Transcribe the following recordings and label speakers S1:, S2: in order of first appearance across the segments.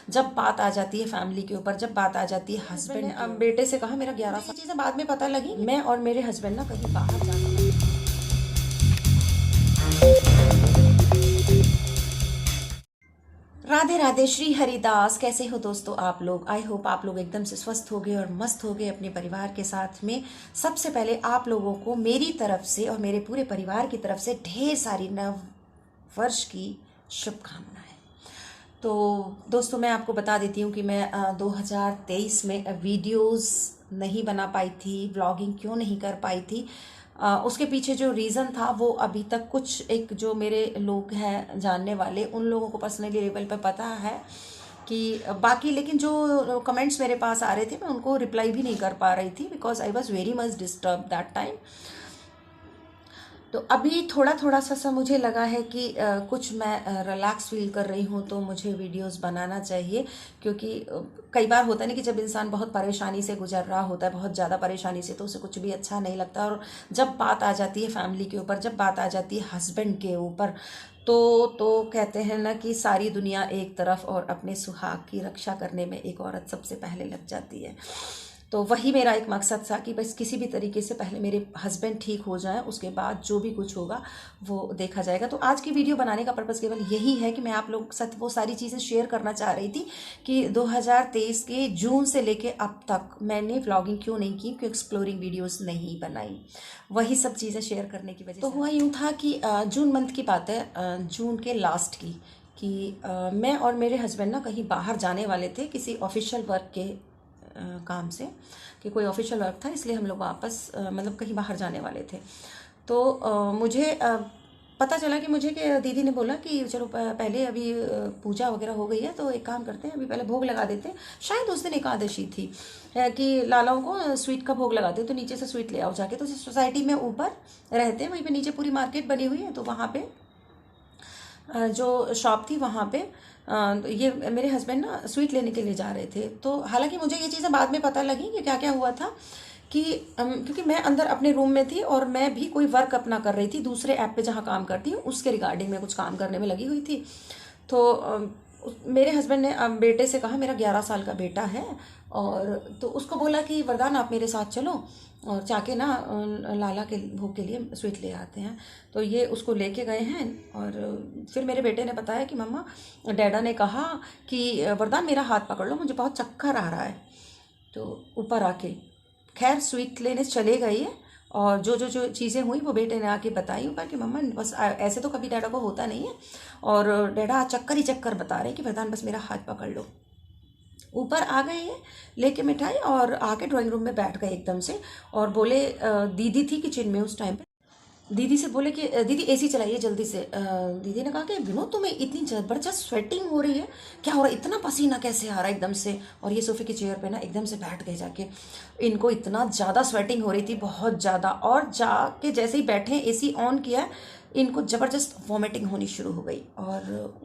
S1: जब बात आ जाती है फैमिली के ऊपर, जब बात आ जाती है हस्बैंड ने बेटे से कहा, मेरा 11 साल, चीज़ें बाद में पता लगी, मैं और मेरे हस्बैंड ना कहीं बाहर जाना। राधे राधे, श्री हरिदास। कैसे हो दोस्तों आप लोग? आई होप आप लोग एकदम से स्वस्थ हो गए और मस्त हो गए अपने परिवार के साथ में। सबसे पहले आप लोगों को मेरी तरफ से और मेरे पूरे परिवार की तरफ से ढेर सारी नव वर्ष की शुभकामनाएं। तो दोस्तों मैं आपको बता देती हूँ कि मैं 2023 में वीडियोस नहीं बना पाई थी, व्लॉगिंग क्यों नहीं कर पाई थी। उसके पीछे जो रीज़न था वो अभी तक कुछ एक जो मेरे लोग हैं जानने वाले, उन लोगों को पर्सनली लेवल पे पता है कि बाकी, लेकिन जो कमेंट्स मेरे पास आ रहे थे मैं उनको रिप्लाई भी नहीं कर पा रही थी because I was very much disturb that time. तो अभी थोड़ा थोड़ा सा मुझे लगा है कि कुछ मैं रिलैक्स फील कर रही हूँ, तो मुझे वीडियोस बनाना चाहिए। क्योंकि कई बार होता है ना कि जब इंसान बहुत परेशानी से गुजर रहा होता है, बहुत ज़्यादा परेशानी से, तो उसे कुछ भी अच्छा नहीं लगता। और जब बात आ जाती है फैमिली के ऊपर, जब बात आ जाती है हस्बैंड के ऊपर, तो कहते हैं ना कि सारी दुनिया एक तरफ और अपने सुहाग की रक्षा करने में एक औरत सबसे पहले लग जाती है। तो वही मेरा एक मकसद था कि बस किसी भी तरीके से पहले मेरे हस्बैंड ठीक हो जाएं, उसके बाद जो भी कुछ होगा वो देखा जाएगा। तो आज की वीडियो बनाने का पर्पज़ केवल यही है कि मैं आप लोग के साथ वो सारी चीज़ें शेयर करना चाह रही थी कि 2023 के जून से लेके अब तक मैंने व्लॉगिंग क्यों नहीं की, क्यों एक्सप्लोरिंग वीडियोस नहीं बनाई, वही सब चीज़ें शेयर करने की वजह से। तो हुआ यूँ था कि जून मंथ की बात है, जून के लास्ट की, कि मैं और मेरे हस्बैंड ना कहीं बाहर जाने वाले थे किसी ऑफिशियल वर्क के काम से, कि कोई ऑफिशियल वर्क था, इसलिए हम लोग वापस मतलब कहीं बाहर जाने वाले थे। तो मुझे पता चला कि मुझे कि दीदी ने बोला कि चलो पहले अभी पूजा वगैरह हो गई है तो एक काम करते हैं, अभी पहले भोग लगा देते हैं। शायद उस दिन एकादशी थी कि लालाओं को स्वीट का भोग लगाते हैं, तो नीचे से स्वीट ले आओ जाके। तो सोसाइटी में ऊपर रहते हैं, वहीं पे नीचे पूरी मार्केट बनी हुई है, तो वहाँ पे जो शॉप थी वहाँ पे ये मेरे हस्बैंड ना स्वीट लेने के लिए जा रहे थे। तो हालांकि मुझे ये चीज़ें बाद में पता लगी कि क्या क्या हुआ था, कि क्योंकि मैं अंदर अपने रूम में थी और मैं भी कोई वर्क अपना कर रही थी दूसरे ऐप पे जहाँ काम करती हूँ, उसके रिगार्डिंग में कुछ काम करने में लगी हुई थी। तो मेरे हस्बैंड ने बेटे से कहा, मेरा 11 साल का बेटा है, और तो उसको बोला कि वरदान आप मेरे साथ चलो और जाके ना लाला के भोग के लिए स्वीट ले आते हैं। तो ये उसको लेके गए हैं। और फिर मेरे बेटे ने बताया कि मम्मा, डैडा ने कहा कि वरदान मेरा हाथ पकड़ लो, मुझे बहुत चक्कर आ रहा है। तो ऊपर आके खैर स्वीट लेने चले गए, और जो चीज़ें हुई वो बेटे ने आके बताई ऊपर कि मम्मा बस ऐसे तो कभी डैडा को होता नहीं है, और डैडा चक्कर ही चक्कर बता रहे हैं कि वरदान बस मेरा हाथ पकड़ लो। ऊपर आ गए ये लेके मिठाई, और आके ड्राइंग रूम में बैठ गए एकदम से, और बोले दीदी थी किचन में उस टाइम पे, दीदी से बोले कि दीदी एसी चलाइए जल्दी से। दीदी ने कहा कि विनोद तुम्हें इतनी ज़बरदस्त स्वेटिंग हो रही है, क्या हो रहा है, इतना पसीना कैसे आ रहा है एकदम से। और ये सोफे की चेयर पे ना एकदम से बैठ गए जाके, इनको इतना ज़्यादा स्वेटिंग हो रही थी, बहुत ज़्यादा। और जाके जैसे ही बैठे एसी ऑन किया, इनको ज़बरदस्त वॉमिटिंग होनी शुरू हो गई। और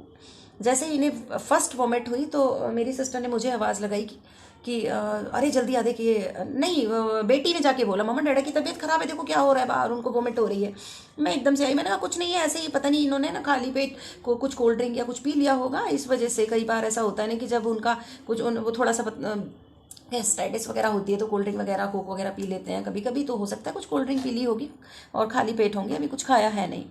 S1: जैसे ही इन्हें फर्स्ट वॉमिट हुई तो मेरी सिस्टर ने मुझे आवाज़ लगाई कि अरे जल्दी आ देखिए। नहीं, बेटी ने जाके बोला, मम्मा डैडा की तबीयत खराब है, देखो क्या हो रहा है बाहर, उनको वोमिट हो रही है। मैं एकदम से आई, मैंने कहा कुछ नहीं है, ऐसे ही पता नहीं इन्होंने ना खाली पेट को कुछ कोल्ड ड्रिंक या कुछ पी लिया होगा, इस वजह से। कई बार ऐसा होता है ना कि जब उनका कुछ वो थोड़ा सा गैस्ट्राइटिस वगैरह होती है तो कोल्ड ड्रिंक वगैरह कोक वगैरह पी लेते हैं कभी कभी, तो हो सकता है कुछ कोल्ड ड्रिंक पी ली होगी और खाली पेट होंगे, अभी कुछ खाया है नहीं।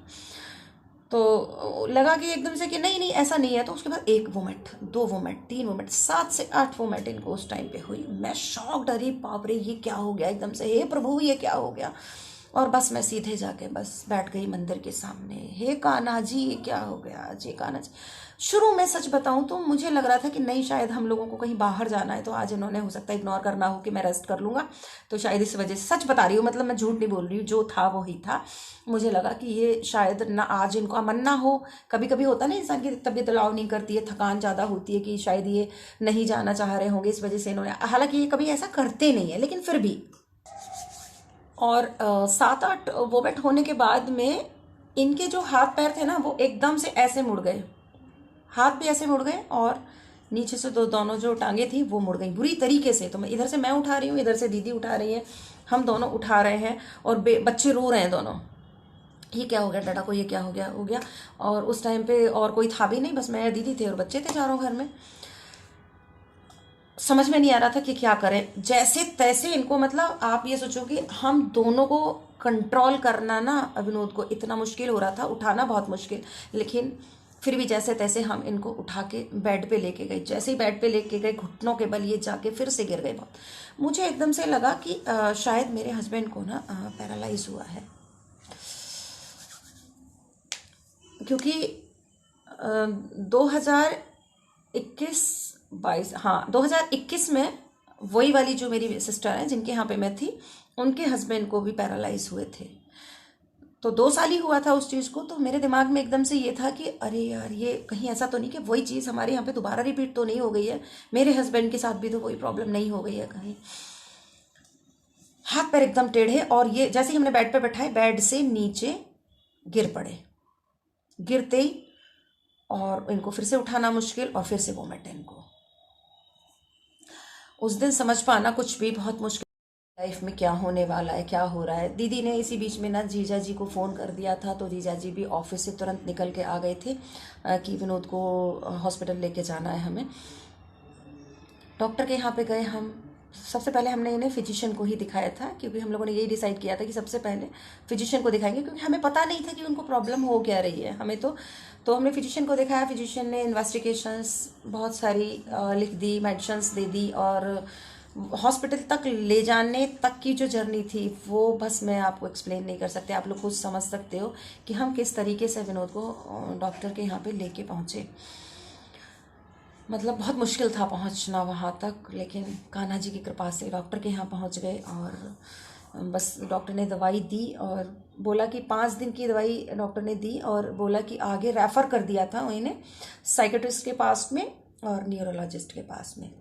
S1: तो लगा कि एकदम से कि नहीं नहीं ऐसा नहीं है। तो उसके बाद 1 वोमिट, 2 वोमिट, 3 वोमिट, 7 से 8 वोमिट इनको उस टाइम पे हुई। मैं शॉक, डरी, बाप रे ये क्या हो गया एकदम से, हे प्रभु ये क्या हो गया। और बस मैं सीधे जाके बस बैठ गई मंदिर के सामने, हे कान्हा जी ये क्या हो गया जी, कान्हा जी। शुरू में सच बताऊं तो मुझे लग रहा था कि नहीं, शायद हम लोगों को कहीं बाहर जाना है, तो आज इन्होंने हो सकता है इग्नोर करना हो कि मैं रेस्ट कर लूंगा, तो शायद इस वजह से। सच बता रही हूँ, मतलब मैं झूठ नहीं बोल रही हूँ, जो था वो ही था। मुझे लगा कि ये शायद ना आज इनका मन ना हो, कभी कभी होता ना इंसान की तबीयत अलाउ नहीं करती है, थकान ज़्यादा होती है, कि शायद ये नहीं जाना चाह रहे होंगे, इस वजह से इन्होंने, हालांकि ये कभी ऐसा करते नहीं है लेकिन फिर भी। और 7-8 वोमिट होने के बाद में इनके जो हाथ पैर थे ना वो एकदम से ऐसे मुड़ गए, हाथ भी ऐसे मुड़ गए, और नीचे से दोनों जो टांगे थी वो मुड़ गई बुरी तरीके से। तो मैं इधर से मैं उठा रही हूँ, इधर से दीदी उठा रही है, हम दोनों उठा रहे हैं, और बच्चे रो रहे हैं दोनों, ये क्या हो गया डाडा को, ये क्या हो गया। और उस टाइम पे और कोई था भी नहीं, बस मैं दीदी थे और बच्चे थे चारों घर में। समझ में नहीं आ रहा था कि क्या करें। जैसे तैसे इनको, मतलब आप ये सोचो कि हम दोनों को कंट्रोल करना ना, विनोद को इतना मुश्किल हो रहा था, उठाना बहुत मुश्किल, लेकिन फिर भी जैसे तैसे हम इनको उठा के बेड पे लेके गए। जैसे ही बेड पे लेके गए, घुटनों के बल ये जाके फिर से गिर गए बहुत। मुझे एकदम से लगा कि शायद मेरे हस्बैंड को ना पैरालाइज हुआ है, क्योंकि 2021 22, हाँ 2021 में वही वाली जो मेरी सिस्टर है जिनके यहाँ पे मैं थी, उनके हस्बैंड को भी पैरालाइज हुए थे। तो 2 साल ही हुआ था उस चीज़ को। तो मेरे दिमाग में एकदम से ये था कि अरे यार, ये कहीं ऐसा तो नहीं कि वही चीज़ हमारे यहाँ पे दोबारा रिपीट तो नहीं हो गई है, मेरे हस्बैंड के साथ भी तो कोई प्रॉब्लम नहीं हो गई है कहीं। हाथ पैर एकदम टेढ़े, और ये जैसे ही हमने बेड पे बैठाए, बेड से नीचे गिर पड़े। गिरते ही और इनको फिर से उठाना मुश्किल, और फिर से वोमिट इनको। उस दिन समझ पाना कुछ भी बहुत मुश्किल, लाइफ में क्या होने वाला है, क्या हो रहा है। दीदी ने इसी बीच में ना जीजा जी को फ़ोन कर दिया था, तो जीजा जी भी ऑफिस से तुरंत निकल के आ गए थे कि विनोद को हॉस्पिटल लेके जाना है हमें। डॉक्टर के यहाँ पे गए हम। सबसे पहले हमने इन्हें फिजिशियन को ही दिखाया था, क्योंकि हम लोगों ने यही डिसाइड किया था कि सबसे पहले फिजिशियन को दिखाएंगे, क्योंकि हमें पता नहीं था कि उनको प्रॉब्लम हो क्या रही है। हमें तो हमने फिजिशियन को दिखाया। फिजिशियन ने इन्वेस्टिगेशंस बहुत सारी लिख दी, मेडिसिन्स दे दी, और हॉस्पिटल तक ले जाने तक की जो जर्नी थी वो बस मैं आपको एक्सप्लेन नहीं कर सकते। आप लोग खुद समझ सकते हो कि हम किस तरीके से विनोद को डॉक्टर के यहाँ पे लेके पहुँचे। मतलब बहुत मुश्किल था पहुंचना वहाँ तक, लेकिन कान्हा जी की कृपा से डॉक्टर के यहाँ पहुंच गए। और बस डॉक्टर ने दवाई दी और बोला कि 5 दिन की दवाई डॉक्टर ने दी, और बोला कि आगे रेफ़र कर दिया था इन्हें साइकेट्रिस्ट के पास में और न्यूरोलॉजिस्ट के पास में।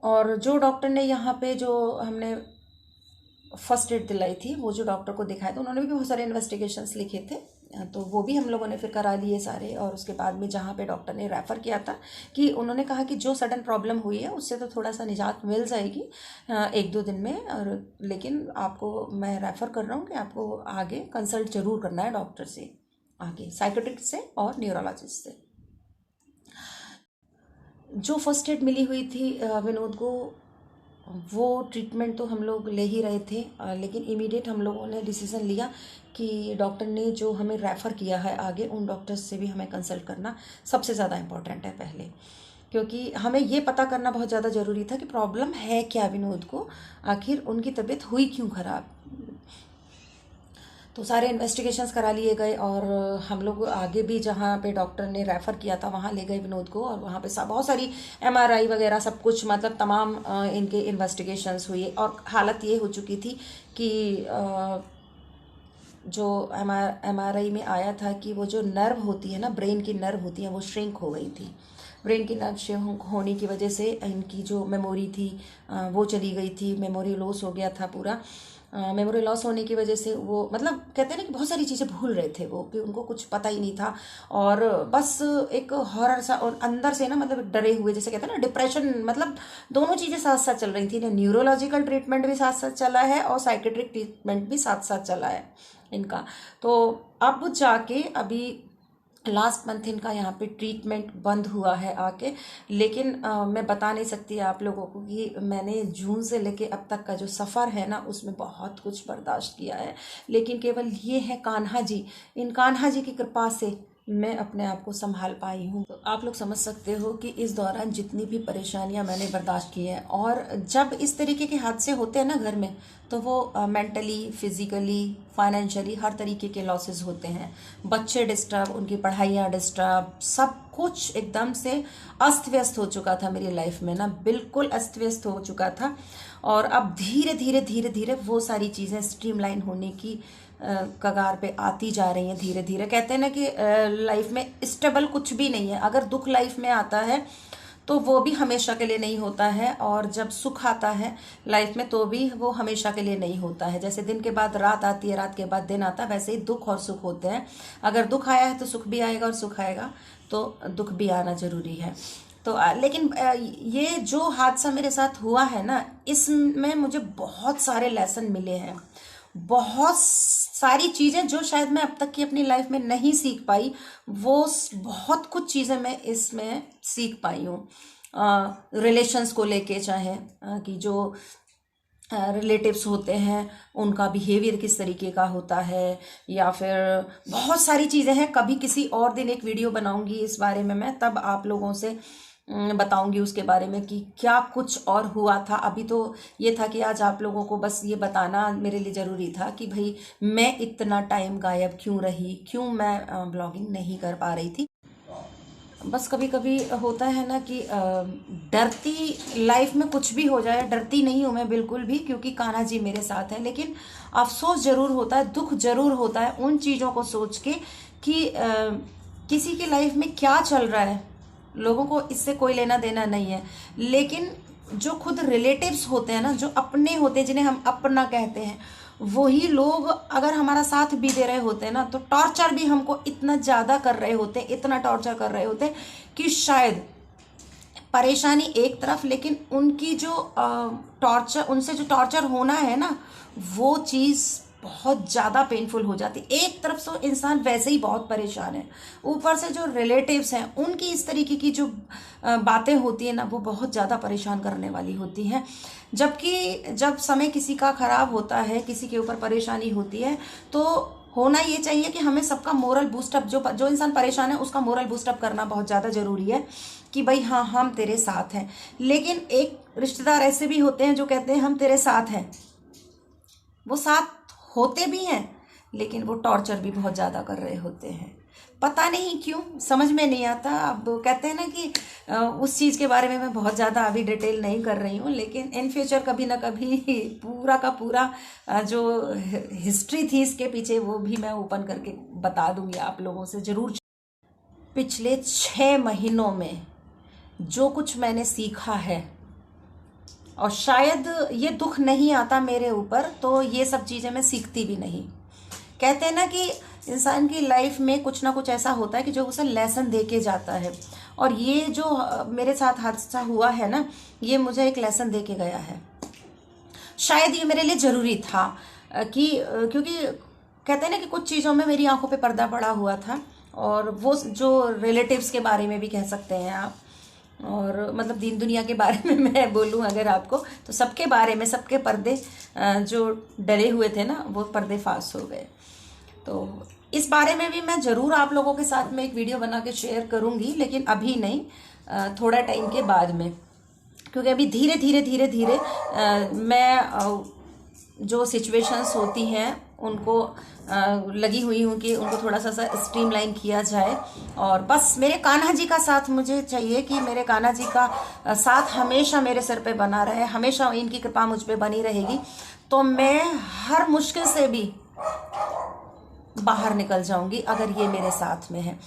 S1: और जो डॉक्टर ने यहाँ पे जो हमने फर्स्ट एड दिलाई थी, वो जो डॉक्टर को दिखाया था, उन्होंने भी बहुत सारे इन्वेस्टिगेशंस लिखे थे, तो वो भी हम लोगों ने फिर करा लिए सारे। और उसके बाद में जहाँ पे डॉक्टर ने रेफ़र किया था, कि उन्होंने कहा कि जो सडन प्रॉब्लम हुई है उससे तो थोड़ा सा निजात मिल जाएगी 1-2 दिन में, और लेकिन आपको मैं रेफ़र कर रहा हूँ कि आपको आगे कंसल्ट जरूर करना है डॉक्टर से, आगे साइकेट्रिस्ट से और न्यूरोलॉजिस्ट से। जो फर्स्ट एड मिली हुई थी विनोद को, वो ट्रीटमेंट तो हम लोग ले ही रहे थे, लेकिन इमीडिएट हम लोगों ने डिसीज़न लिया कि डॉक्टर ने जो हमें रेफ़र किया है आगे, उन डॉक्टर्स से भी हमें कंसल्ट करना सबसे ज़्यादा इम्पॉर्टेंट है पहले, क्योंकि हमें ये पता करना बहुत ज़्यादा ज़रूरी था कि प्रॉब्लम है क्या विनोद को, आखिर उनकी तबीयत हुई क्यों ख़राब। तो सारे इन्वेस्टिगेशंस करा लिए गए, और हम लोग आगे भी जहाँ पे डॉक्टर ने रेफ़र किया था वहाँ ले गए विनोद को, और वहाँ पे बहुत सारी MRI वगैरह सब कुछ, मतलब तमाम इनके इन्वेस्टिगेशंस हुई, और हालत ये हो चुकी थी कि जो MRI में आया था कि वो जो नर्व होती है ना, ब्रेन की नर्व होती है, वो श्रिंक हो गई थी। ब्रेन की नर्व श्रिंक होने की वजह से इनकी जो मेमोरी थी वो चली गई थी, मेमोरी लॉस हो गया था पूरा। मेमोरी लॉस होने की वजह से वो, मतलब कहते हैं ना कि बहुत सारी चीज़ें भूल रहे थे वो, कि उनको कुछ पता ही नहीं था, और बस एक हॉरर सा, और अंदर से ना मतलब डरे हुए, जैसे कहते हैं ना डिप्रेशन, मतलब दोनों चीज़ें साथ साथ चल रही थी। न्यूरोलॉजिकल ट्रीटमेंट भी साथ साथ चला है और साइकेट्रिक ट्रीटमेंट भी साथ साथ चला है इनका। तो अब जाके अभी लास्ट मंथ इनका यहाँ पे ट्रीटमेंट बंद हुआ है आके, लेकिन मैं बता नहीं सकती आप लोगों को कि मैंने जून से लेके अब तक का जो सफ़र है ना, उसमें बहुत कुछ बर्दाश्त किया है, लेकिन केवल ये है कान्हा जी, इन कान्हा जी की कृपा से मैं अपने आप को संभाल पाई हूँ। तो आप लोग समझ सकते हो कि इस दौरान जितनी भी परेशानियाँ मैंने बर्दाश्त की हैं, और जब इस तरीके के हादसे होते हैं ना घर में, तो वो मेंटली, फिजिकली, फाइनेंशियली हर तरीके के लॉसेस होते हैं। बच्चे डिस्टर्ब, उनकी पढ़ाइयाँ डिस्टर्ब, सब कुछ एकदम से अस्त व्यस्त हो चुका था मेरी लाइफ में ना, बिल्कुल अस्त व्यस्त हो चुका था। और अब धीरे धीरे धीरे धीरे वो सारी चीज़ें स्ट्रीमलाइन होने की कगार पे आती जा रही हैं धीरे धीरे। कहते हैं ना कि लाइफ में स्टेबल कुछ भी नहीं है। अगर दुख लाइफ में आता है तो वो भी हमेशा के लिए नहीं होता है, और जब सुख आता है लाइफ में तो भी वो हमेशा के लिए नहीं होता है। जैसे दिन के बाद रात आती है, रात के बाद दिन आता है, वैसे ही दुख और सुख होते हैं। अगर दुख आया है तो सुख भी आएगा, और सुख आएगा तो दुख भी आना जरूरी है। तो लेकिन ये जो हादसा मेरे साथ हुआ है ना, इसमें मुझे बहुत सारे लेसन मिले हैं, बहुत सारी चीज़ें जो शायद मैं अब तक की अपनी लाइफ में नहीं सीख पाई, वो बहुत कुछ चीज़ें मैं इसमें सीख पाई हूँ। रिलेशंस को लेके, चाहे कि जो रिलेटिव्स होते हैं उनका बिहेवियर किस तरीके का होता है, या फिर बहुत सारी चीज़ें हैं। कभी किसी और दिन एक वीडियो बनाऊंगी इस बारे में मैं, तब आप लोगों से बताऊंगी उसके बारे में कि क्या कुछ और हुआ था। अभी तो ये था कि आज आप लोगों को बस ये बताना मेरे लिए ज़रूरी था कि भाई मैं इतना टाइम गायब क्यों रही, क्यों मैं ब्लॉगिंग नहीं कर पा रही थी। बस कभी कभी होता है ना कि डरती लाइफ में कुछ भी हो जाए, डरती नहीं हूँ मैं बिल्कुल भी, क्योंकि कान्हा जी मेरे साथ हैं। लेकिन अफसोस ज़रूर होता है, दुख ज़रूर होता है उन चीज़ों को सोच के कि किसी की लाइफ में क्या चल रहा है, लोगों को इससे कोई लेना देना नहीं है। लेकिन जो खुद रिलेटिव्स होते हैं ना, जो अपने होते हैं, जिन्हें हम अपना कहते हैं, वही लोग अगर हमारा साथ भी दे रहे होते हैं ना, तो टॉर्चर भी हमको इतना ज़्यादा कर रहे होते हैं, इतना टॉर्चर कर रहे होते हैं कि शायद परेशानी एक तरफ, लेकिन उनकी जो टॉर्चर, उनसे जो टॉर्चर होना है ना, वो चीज़ बहुत ज़्यादा पेनफुल हो जाती। एक तरफ से इंसान वैसे ही बहुत परेशान है, ऊपर से जो रिलेटिव्स हैं उनकी इस तरीके की जो बातें होती है ना, वो बहुत ज़्यादा परेशान करने वाली होती हैं। जबकि जब समय किसी का खराब होता है, किसी के ऊपर परेशानी होती है, तो होना ये चाहिए कि हमें सबका मोरल बूस्टअप, जो इंसान परेशान है उसका मोरल बूस्टअप करना बहुत ज़्यादा ज़रूरी है कि भाई हाँ, हम तेरे साथ हैं। लेकिन एक रिश्तेदार ऐसे भी होते हैं जो कहते हैं हम तेरे साथ हैं, वो साथ होते भी हैं लेकिन वो टॉर्चर भी बहुत ज़्यादा कर रहे होते हैं। पता नहीं क्यों, समझ में नहीं आता। अब कहते हैं ना कि उस चीज़ के बारे में मैं बहुत ज़्यादा अभी डिटेल नहीं कर रही हूँ, लेकिन इन फ्यूचर कभी ना कभी पूरा का पूरा जो हिस्ट्री थी इसके पीछे, वो भी मैं ओपन करके बता दूंगी आप लोगों से ज़रूर। पिछले 6 महीनों में जो कुछ मैंने सीखा है, और शायद ये दुख नहीं आता मेरे ऊपर तो ये सब चीज़ें मैं सीखती भी नहीं। कहते हैं ना कि इंसान की लाइफ में कुछ ना कुछ ऐसा होता है कि जो उसे लेसन दे के जाता है, और ये जो मेरे साथ हादसा हुआ है ना, ये मुझे एक लेसन दे के गया है। शायद ये मेरे लिए ज़रूरी था कि क्योंकि कहते हैं ना कि कुछ चीज़ों में मेरी आंखों पे पर्दा पड़ा हुआ था, और वो जो रिलेटिव्स के बारे में भी कह सकते हैं आप, और मतलब दीन दुनिया के बारे में मैं बोलूँ अगर आपको, तो सबके बारे में, सबके पर्दे जो डरे हुए थे ना, वो पर्दे फाश हो गए। तो इस बारे में भी मैं ज़रूर आप लोगों के साथ में एक वीडियो बना के शेयर करूँगी, लेकिन अभी नहीं, थोड़ा टाइम के बाद में, क्योंकि अभी धीरे धीरे धीरे धीरे मैं जो सिचुएशंस होती हैं उनको लगी हुई हूँ कि उनको थोड़ा सा स्ट्रीमलाइन किया जाए। और बस मेरे कान्हा जी का साथ मुझे चाहिए, कि मेरे कान्हा जी का साथ हमेशा मेरे सिर पे बना रहे, हमेशा इनकी कृपा मुझ पे बनी रहेगी, तो मैं हर मुश्किल से भी बाहर निकल जाऊंगी अगर ये मेरे साथ में है।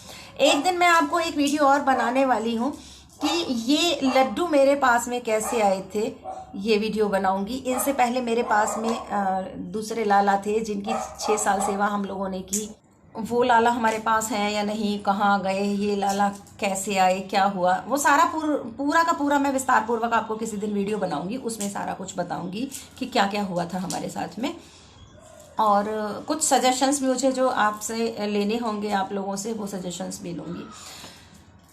S1: एक दिन मैं आपको एक वीडियो और बनाने वाली हूँ कि ये लड्डू मेरे पास में कैसे आए थे, ये वीडियो बनाऊंगी। इनसे पहले मेरे पास में दूसरे लाला थे जिनकी 6 साल सेवा हम लोगों ने की। वो लाला हमारे पास हैं या नहीं, कहाँ गए, ये लाला कैसे आए, क्या हुआ, वो सारा पूरा का पूरा मैं विस्तार पूर्वक आपको किसी दिन वीडियो बनाऊंगी, उसमें सारा कुछ बताऊंगी कि क्या क्या हुआ था हमारे साथ में। और कुछ सजेशंस भी मुझे जो आपसे लेने होंगे आप लोगों से, वो सजेशंस भी लूँगी।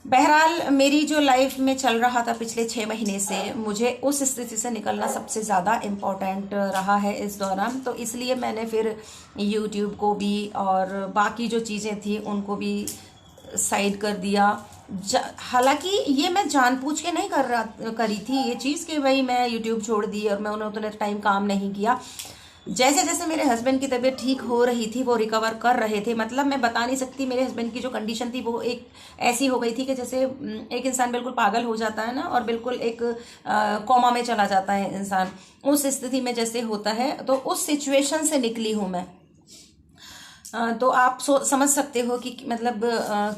S1: बहरहाल मेरी जो लाइफ में चल रहा था पिछले 6 महीने से, मुझे उस स्थिति से निकलना सबसे ज़्यादा इम्पोर्टेंट रहा है इस दौरान। तो इसलिए मैंने फिर यूट्यूब को भी और बाकी जो चीज़ें थी उनको भी साइड कर दिया। हालांकि ये मैं जानबूझ के नहीं करी थी ये चीज़ कि भाई मैं यूट्यूब छोड़ दी और मैं उन्हें उतने टाइम काम नहीं किया। जैसे जैसे मेरे हस्बैंड की तबीयत ठीक हो रही थी, वो रिकवर कर रहे थे, मतलब मैं बता नहीं सकती मेरे हस्बैंड की जो कंडीशन थी वो एक ऐसी हो गई थी कि जैसे एक इंसान बिल्कुल पागल हो जाता है ना, और बिल्कुल एक कोमा में चला जाता है इंसान, उस स्थिति में जैसे होता है, तो उस सिचुएशन से निकली हूँ मैं। तो आप समझ सकते हो कि मतलब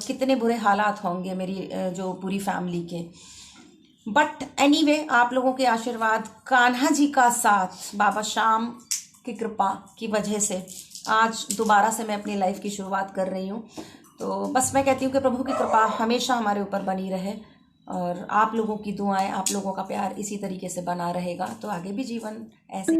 S1: कितने बुरे हालात होंगे मेरी जो पूरी फैमिली के। बट एनीवे, आप लोगों के आशीर्वाद, कान्हा जी का साथ, बाबा श्याम की कृपा की वजह से आज दोबारा से मैं अपनी लाइफ की शुरुआत कर रही हूँ। तो बस मैं कहती हूँ कि प्रभु की कृपा हमेशा हमारे ऊपर बनी रहे, और आप लोगों की दुआएं, आप लोगों का प्यार इसी तरीके से बना रहेगा, तो आगे भी जीवन ऐसे